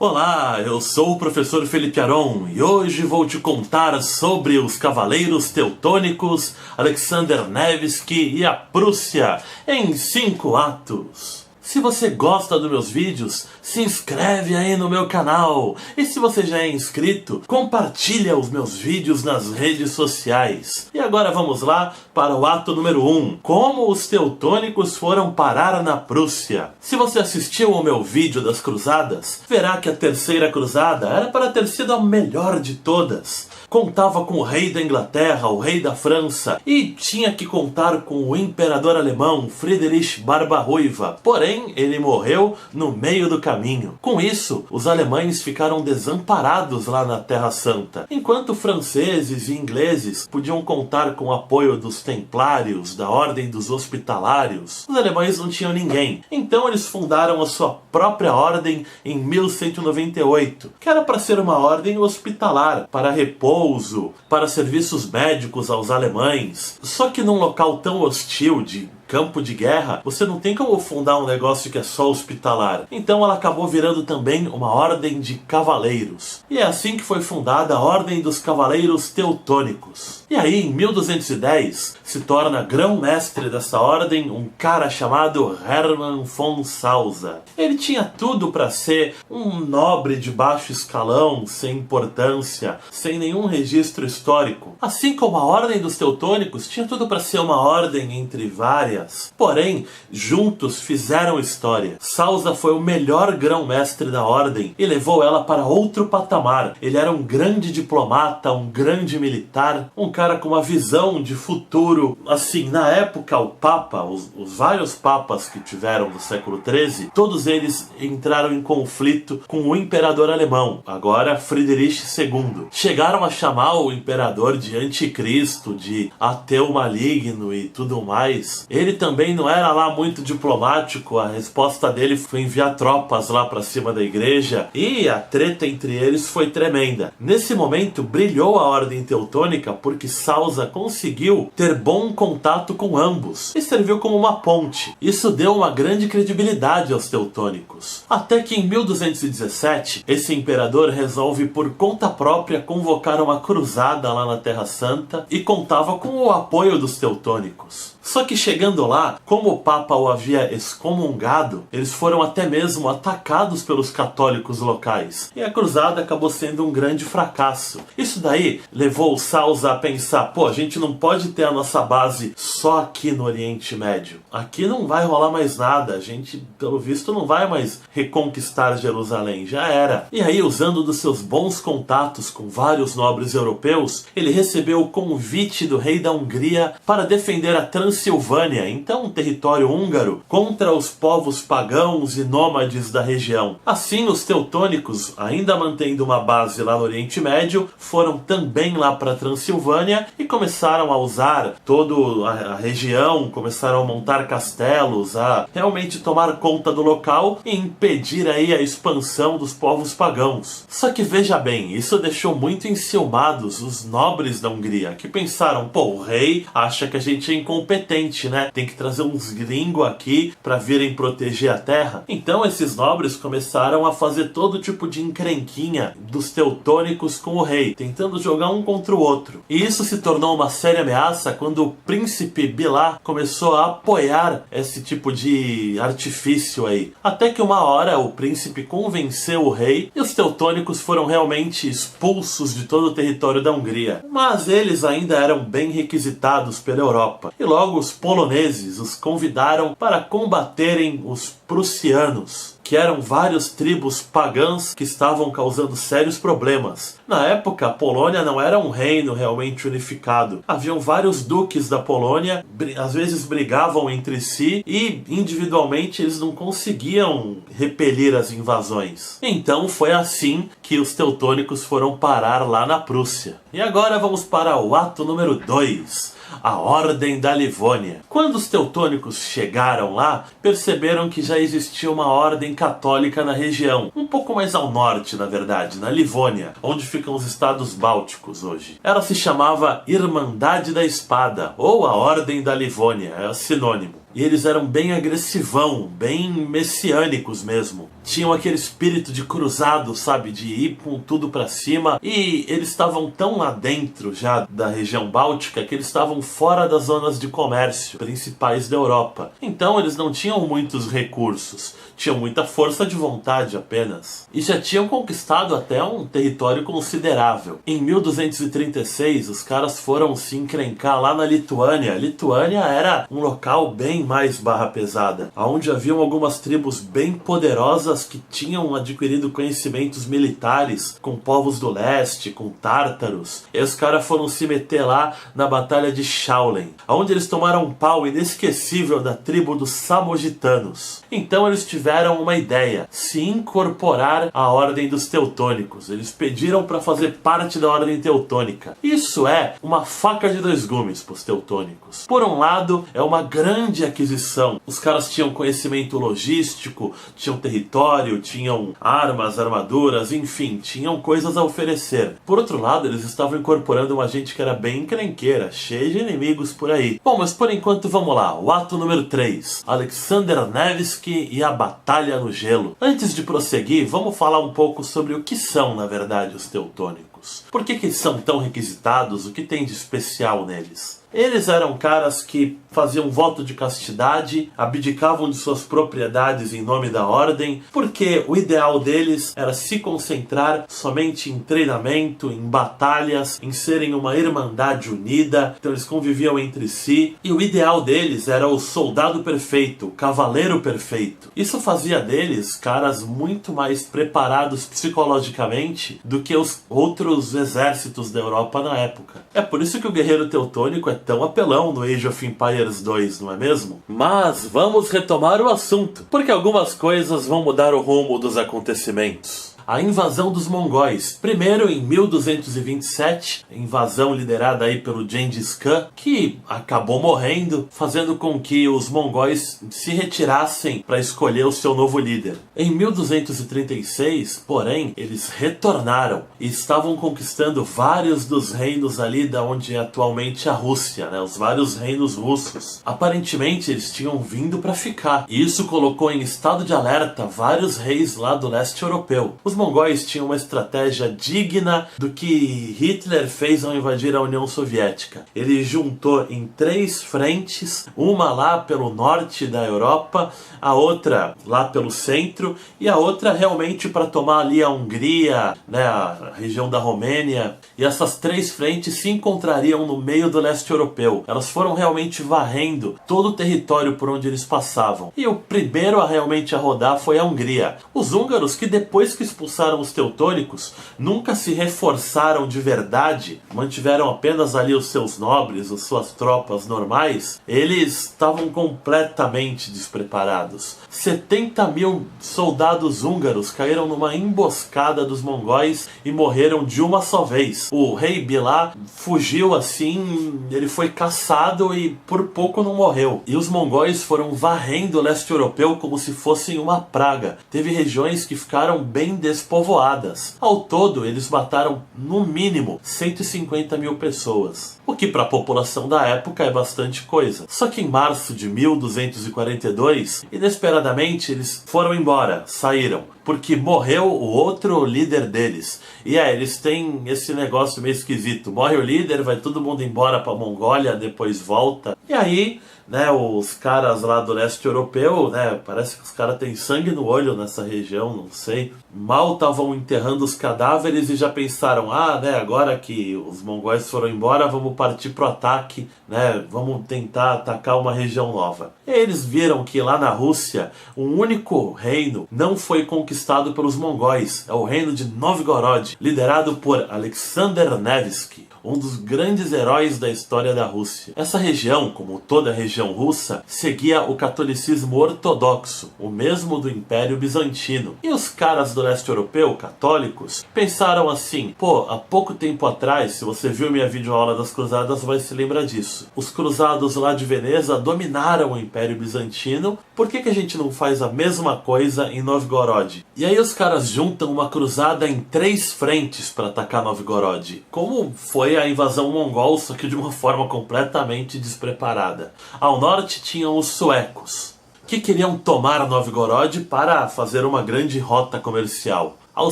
Olá, eu sou o professor Felipe Aron e hoje vou te contar sobre os Cavaleiros Teutônicos, Alexander Nevsky e a Prússia em 5 atos. Se você gosta dos meus vídeos, se inscreve aí no meu canal. E se você já é inscrito, compartilha os meus vídeos nas redes sociais. E agora vamos lá para o ato número 1. Como os teutônicos foram parar na Prússia. Se você assistiu ao meu vídeo das cruzadas, verá que a terceira cruzada era para ter sido a melhor de todas. Contava com o rei da Inglaterra, o rei da França, e tinha que contar com o imperador alemão Friedrich Barba-Ruiva. Porém, ele morreu no meio do caminho. Com isso, os alemães ficaram desamparados lá na Terra Santa, enquanto franceses e ingleses podiam contar com o apoio dos templários, da Ordem dos Hospitalários. Os alemães não tinham ninguém, então eles fundaram a sua própria ordem em 1198, que era para ser uma ordem hospitalar, para repouso, para serviços médicos aos alemães. Só que num local tão hostil de campo de guerra, você não tem como fundar um negócio que é só hospitalar. Então ela acabou virando também uma ordem de cavaleiros. E é assim que foi fundada a Ordem dos Cavaleiros Teutônicos. E aí, em 1210, se torna grão-mestre dessa ordem um cara chamado Hermann von Salza. Ele tinha tudo para ser um nobre de baixo escalão, sem importância, sem nenhum registro histórico. Assim como a Ordem dos Teutônicos tinha tudo para ser uma ordem entre várias. Porém, juntos fizeram história. Salza foi o melhor grão-mestre da ordem e levou ela para outro patamar. Ele era um grande diplomata, um grande militar, um cara com uma visão de futuro. Assim, na época, o Papa, os vários papas que tiveram no século XIII, todos eles entraram em conflito com o imperador alemão, agora Friedrich II. Chegaram a chamar o imperador de anticristo, de ateu maligno e tudo mais. Ele também não era lá muito diplomático, a resposta dele foi enviar tropas lá para cima da igreja e a treta entre eles foi tremenda. Nesse momento brilhou a Ordem Teutônica porque Salza conseguiu ter bom contato com ambos e serviu como uma ponte. Isso deu uma grande credibilidade aos teutônicos. Até que em 1217, esse imperador resolve por conta própria convocar uma cruzada lá na Terra Santa e contava com o apoio dos teutônicos. Só que chegando lá, como o Papa o havia excomungado, eles foram até mesmo atacados pelos católicos locais. E a cruzada acabou sendo um grande fracasso. Isso daí levou o Salza a pensar, a gente não pode ter a nossa base só aqui no Oriente Médio. Aqui não vai rolar mais nada, a gente, pelo visto, não vai mais reconquistar Jerusalém, já era. E aí, usando dos seus bons contatos com vários nobres europeus, ele recebeu o convite do rei da Hungria para defender a Transilvânia, então um território húngaro, contra os povos pagãos e nômades da região. Assim, os teutônicos, ainda mantendo uma base lá no Oriente Médio, foram também lá para a Transilvânia e começaram a usar toda a região, começaram a montar castelos, a realmente tomar conta do local e impedir aí a expansão dos povos pagãos. Só que veja bem, isso deixou muito enciumados os nobres da Hungria, que pensaram, o rei acha que a gente é incompetente, né? Tem que trazer uns gringos aqui para virem proteger a terra. Então esses nobres começaram a fazer todo tipo de encrenquinha dos teutônicos com o rei, tentando jogar um contra o outro. E isso se tornou uma séria ameaça quando o príncipe Bilá começou a apoiar esse tipo de artifício aí. Até que uma hora o príncipe convenceu o rei e os teutônicos foram realmente expulsos de todo o território da Hungria. Mas eles ainda eram bem requisitados pela Europa. E logo os poloneses os convidaram para combaterem os prussianos, que eram várias tribos pagãs que estavam causando sérios problemas. Na época, a Polônia não era um reino realmente unificado. Haviam vários duques da Polônia, às vezes brigavam entre si e individualmente eles não conseguiam repelir as invasões. Então foi assim que os teutônicos foram parar lá na Prússia. E agora vamos para o ato número 2. A Ordem da Livônia. Quando os teutônicos chegaram lá, perceberam que já existia uma ordem católica na região, um pouco mais ao norte, na verdade, na Livônia, onde ficam os estados bálticos hoje. Ela se chamava Irmandade da Espada, ou a Ordem da Livônia, é sinônimo. E eles eram bem agressivão, bem messiânicos mesmo. Tinham aquele espírito de cruzado, sabe? De ir com tudo pra cima. E eles estavam tão lá dentro já da região báltica que eles estavam fora das zonas de comércio principais da Europa. Então eles não tinham muitos recursos. Tinham muita força de vontade apenas. E já tinham conquistado até um território considerável. Em 1236, os caras foram se encrencar lá na Lituânia. A Lituânia era um local bem mais barra pesada, onde haviam algumas tribos bem poderosas que tinham adquirido conhecimentos militares com povos do leste, com tártaros. E os caras foram se meter lá na Batalha de Shaulen, onde eles tomaram um pau inesquecível da tribo dos Samogitanos. Então eles tiveram uma ideia: se incorporar à Ordem dos Teutônicos. Eles pediram para fazer parte da Ordem Teutônica. Isso é uma faca de dois gumes para os teutônicos. Por um lado, é uma grande aquisição. Os caras tinham conhecimento logístico, tinham território, tinham armas, armaduras, enfim, tinham coisas a oferecer. Por outro lado, eles estavam incorporando uma gente que era bem encrenqueira, cheia de inimigos por aí. Bom, mas por enquanto vamos lá. O ato número 3. Alexander Nevsky e a Batalha no Gelo. Antes de prosseguir, vamos falar um pouco sobre o que são, na verdade, os teutônicos. Por que eles são tão requisitados? O que tem de especial neles? Eles eram caras que faziam voto de castidade, abdicavam de suas propriedades em nome da ordem, porque o ideal deles era se concentrar somente em treinamento, em batalhas, em serem uma irmandade unida. Então eles conviviam entre si, e o ideal deles era o soldado perfeito, o cavaleiro perfeito. Isso fazia deles caras muito mais preparados psicologicamente do que os outros exércitos da Europa na época. É por isso que o guerreiro teutônico é tão apelão no Age of Empires 2, não é mesmo? Mas vamos retomar o assunto, porque algumas coisas vão mudar o rumo dos acontecimentos. A invasão dos mongóis. Primeiro, em 1227, invasão liderada aí pelo Gengis Khan, que acabou morrendo, fazendo com que os mongóis se retirassem para escolher o seu novo líder. Em 1236, porém, eles retornaram e estavam conquistando vários dos reinos ali da onde é atualmente a Rússia, né? Os vários reinos russos. Aparentemente, eles tinham vindo para ficar, e isso colocou em estado de alerta vários reis lá do leste europeu. Os mongóis tinham uma estratégia digna do que Hitler fez ao invadir a União Soviética. Ele juntou em 3 frentes, uma lá pelo norte da Europa, a outra lá pelo centro e a outra realmente para tomar ali a Hungria, né, a região da Romênia. E essas 3 frentes se encontrariam no meio do leste europeu. Elas foram realmente varrendo todo o território por onde eles passavam. E o primeiro a realmente rodar foi a Hungria. Os húngaros, que depois que expulsaram os teutônicos, nunca se reforçaram de verdade, mantiveram apenas ali os seus nobres, as suas tropas normais. Eles estavam completamente despreparados. 70 mil soldados húngaros caíram numa emboscada dos mongóis e morreram de uma só vez. O rei Bilá fugiu assim, ele foi caçado e por pouco não morreu. E os mongóis foram varrendo o leste europeu como se fossem uma praga. Teve regiões que ficaram bem despovoadas. Ao todo, eles mataram no mínimo 150 mil pessoas, o que para a população da época é bastante coisa. Só que em março de 1242, inesperadamente eles foram embora, saíram, porque morreu o outro líder deles. E eles têm esse negócio meio esquisito: morre o líder, vai todo mundo embora para a Mongólia, depois volta. E aí, né, os caras lá do leste europeu, né, parece que os caras têm sangue no olho nessa região, não sei. Mal estavam enterrando os cadáveres e já pensaram: né, agora que os mongóis foram embora, vamos partir pro ataque, né, vamos tentar atacar uma região nova. E eles viram que lá na Rússia, um único reino não foi conquistado pelos mongóis. É o reino de Novgorod, liderado por Alexander Nevsky, um dos grandes heróis da história da Rússia. Essa região, como toda a região russa, seguia o catolicismo ortodoxo, o mesmo do Império Bizantino. E os caras do leste europeu, católicos, pensaram assim: pô, há pouco tempo atrás, se você viu minha videoaula das cruzadas, vai se lembrar disso. Os cruzados lá de Veneza dominaram o Império Bizantino, por que a gente não faz a mesma coisa em Novgorod? E aí os caras juntam uma cruzada em 3 frentes para atacar Novgorod. Como foi a invasão mongol, só que de uma forma completamente despreparada. A Ao norte tinham os suecos, que queriam tomar Novgorod para fazer uma grande rota comercial. Ao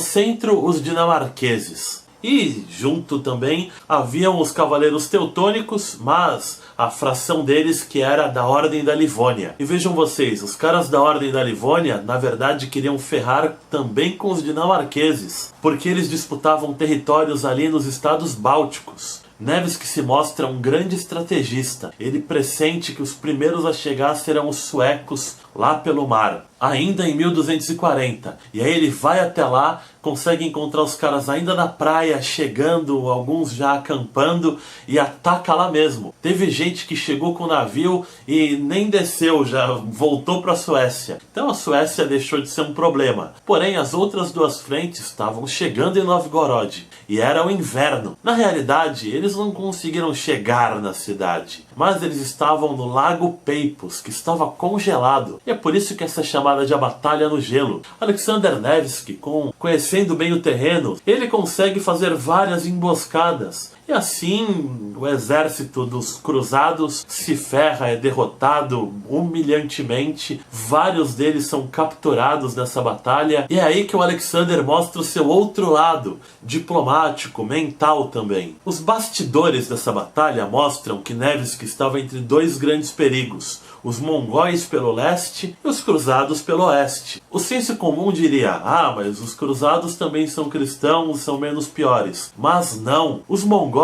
centro, os dinamarqueses. E junto também haviam os cavaleiros teutônicos, mas a fração deles que era da Ordem da Livônia. E vejam vocês, os caras da Ordem da Livônia, na verdade, queriam ferrar também com os dinamarqueses, porque eles disputavam territórios ali nos estados bálticos. Nevsky se mostra um grande estrategista. Ele pressente que os primeiros a chegar serão os suecos lá pelo mar, ainda em 1240. E aí ele vai até lá, consegue encontrar os caras ainda na praia, chegando, alguns já acampando, e ataca lá mesmo. Teve gente que chegou com o navio e nem desceu, já voltou para a Suécia. Então a Suécia deixou de ser um problema. Porém, as outras duas frentes estavam chegando em Novgorod, e era o inverno. Na realidade, eles não conseguiram chegar na cidade, mas eles estavam no Lago Peipus, que estava congelado. E é por isso que essa é chamada de a Batalha no Gelo. Alexander Nevsky, conhecendo bem o terreno, ele consegue fazer várias emboscadas. E assim, o exército dos cruzados se ferra, é derrotado humilhantemente. Vários deles são capturados nessa batalha. E é aí que o Alexander mostra o seu outro lado, diplomático, mental também. Os bastidores dessa batalha mostram que Nevsky estava entre dois grandes perigos: os mongóis pelo leste e os cruzados pelo oeste. O senso comum diria: mas os cruzados também são cristãos, são menos piores. Mas não, os mongóis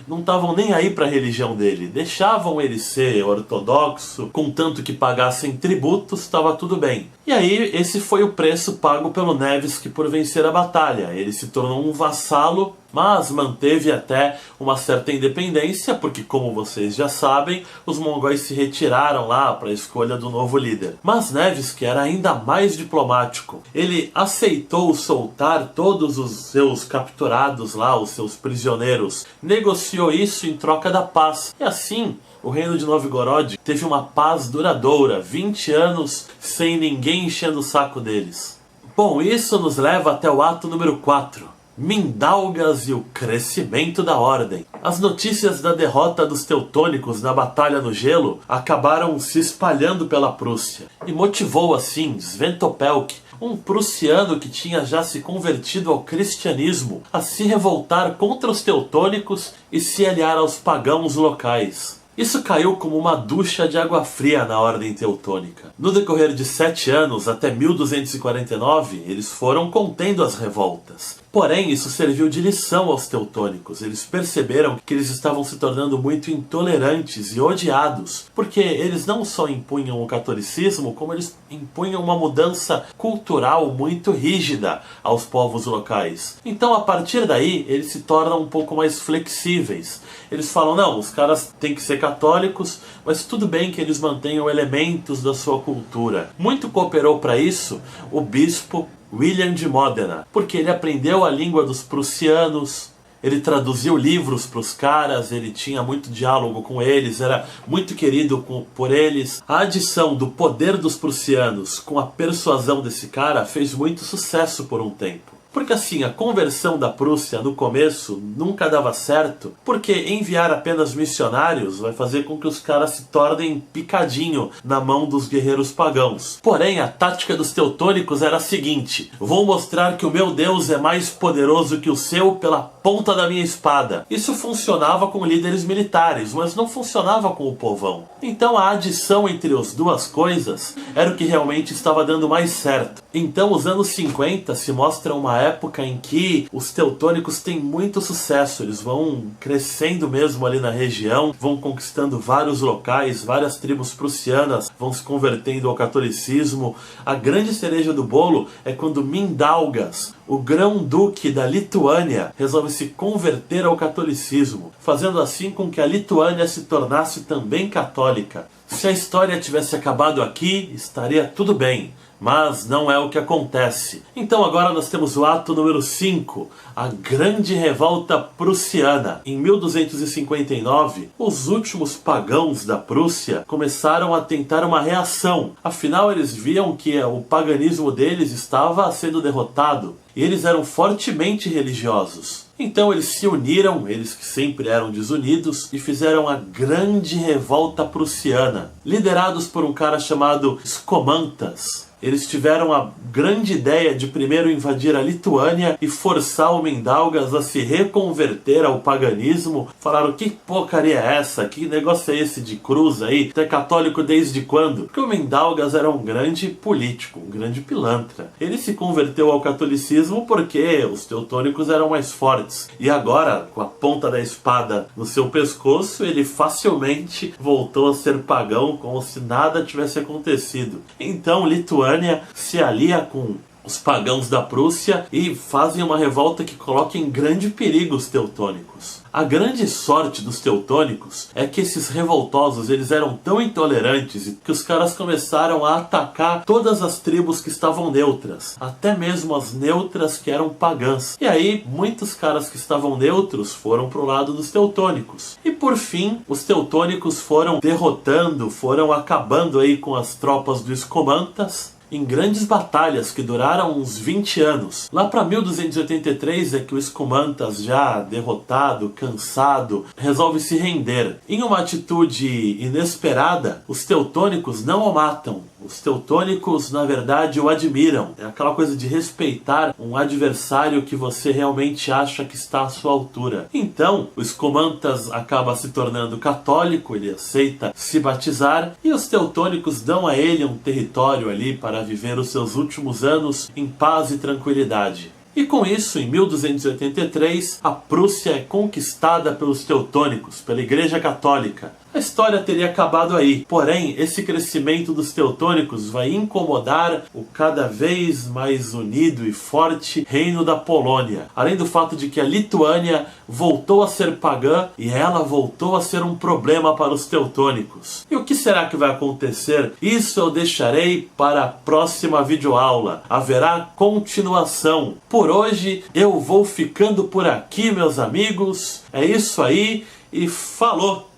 não estavam nem aí para a religião dele, deixavam ele ser ortodoxo, contanto que pagassem tributos, estava tudo bem. E aí esse foi o preço pago pelo Nevsky por vencer a batalha. Ele se tornou um vassalo, mas manteve até uma certa independência, porque, como vocês já sabem, os mongóis se retiraram lá para a escolha do novo líder. Mas Nevsky era ainda mais diplomático. Ele aceitou soltar todos os seus capturados lá, os seus prisioneiros. Negociou isso em troca da paz. E assim, o reino de Novgorod teve uma paz duradoura, 20 anos sem ninguém enchendo o saco deles. Bom, isso nos leva até o ato número 4. Mindaugas e o crescimento da Ordem. As notícias da derrota dos teutônicos na Batalha no Gelo acabaram se espalhando pela Prússia, e motivou assim Sventopelk, um prussiano que tinha já se convertido ao cristianismo, a se revoltar contra os teutônicos e se aliar aos pagãos locais. Isso caiu como uma ducha de água fria na Ordem Teutônica. No decorrer de 7 anos, até 1249, eles foram contendo as revoltas. Porém, isso serviu de lição aos teutônicos. Eles perceberam que eles estavam se tornando muito intolerantes e odiados, porque eles não só impunham o catolicismo, como eles impunham uma mudança cultural muito rígida aos povos locais. Então, a partir daí, eles se tornam um pouco mais flexíveis. Eles falam: não, os caras têm que ser católicos, mas tudo bem que eles mantenham elementos da sua cultura. Muito cooperou para isso o bispo William de Modena, porque ele aprendeu a língua dos prussianos, ele traduziu livros para os caras, ele tinha muito diálogo com eles, era muito querido por eles. A adição do poder dos prussianos com a persuasão desse cara fez muito sucesso por um tempo. Porque assim, a conversão da Prússia no começo nunca dava certo, porque enviar apenas missionários vai fazer com que os caras se tornem picadinho na mão dos guerreiros pagãos. Porém, a tática dos teutônicos era a seguinte: vou mostrar que o meu Deus é mais poderoso que o seu pela ponta da minha espada. Isso funcionava com líderes militares, mas não funcionava com o povão. Então a adição entre as duas coisas era o que realmente estava dando mais certo. Então os anos 50 se mostram uma época em que os teutônicos têm muito sucesso. Eles vão crescendo mesmo ali na região, vão conquistando vários locais, várias tribos prussianas vão se convertendo ao catolicismo. A grande cereja do bolo é quando Mindaugas, o grão-duque da Lituânia, resolve se converter ao catolicismo, fazendo assim com que a Lituânia se tornasse também católica. Se a história tivesse acabado aqui, estaria tudo bem. Mas não é o que acontece. Então agora nós temos o ato número 5, a Grande Revolta Prussiana. Em 1259, os últimos pagãos da Prússia começaram a tentar uma reação. Afinal, eles viam que o paganismo deles estava sendo derrotado. e eles eram fortemente religiosos. Então eles se uniram, eles que sempre eram desunidos, e fizeram a grande revolta prussiana, liderados por um cara chamado Scomantas. Eles tiveram a grande ideia de primeiro invadir a Lituânia e forçar o Mindaugas a se reconverter ao paganismo. Falaram, que porcaria é essa? Que negócio é esse de cruz aí? Tu é católico desde quando? Porque o Mindaugas era um grande político, um grande pilantra. Ele se converteu ao catolicismo porque os teutônicos eram mais fortes. E agora, com a ponta da espada no seu pescoço, ele facilmente voltou a ser pagão, como se nada tivesse acontecido. Então, Lituânia se alia com os pagãos da Prússia e fazem uma revolta que coloca em grande perigo os teutônicos. A grande sorte dos teutônicos é que esses revoltosos eles eram tão intolerantes que os caras começaram a atacar todas as tribos que estavam neutras, até mesmo as neutras que eram pagãs. E aí muitos caras que estavam neutros foram pro lado dos teutônicos. E por fim, os teutônicos foram derrotando, foram acabando aí com as tropas do Scomantas em grandes batalhas que duraram uns 20 anos. Lá para 1283 é que o Scomantas, já derrotado, cansado, resolve se render. Em uma atitude inesperada, os teutônicos não o matam. Os teutônicos, na verdade, o admiram. É aquela coisa de respeitar um adversário que você realmente acha que está à sua altura. Então, o Scomantas acaba se tornando católico, ele aceita se batizar, e os teutônicos dão a ele um território ali para viver os seus últimos anos em paz e tranquilidade. E com isso, em 1283, a Prússia é conquistada pelos teutônicos, pela Igreja Católica. A história teria acabado aí, porém, esse crescimento dos teutônicos vai incomodar o cada vez mais unido e forte reino da Polônia. Além do fato de que a Lituânia voltou a ser pagã e ela voltou a ser um problema para os teutônicos. E o que será que vai acontecer? Isso eu deixarei para a próxima videoaula. Haverá continuação. Por hoje eu vou ficando por aqui, meus amigos. É isso aí e falou!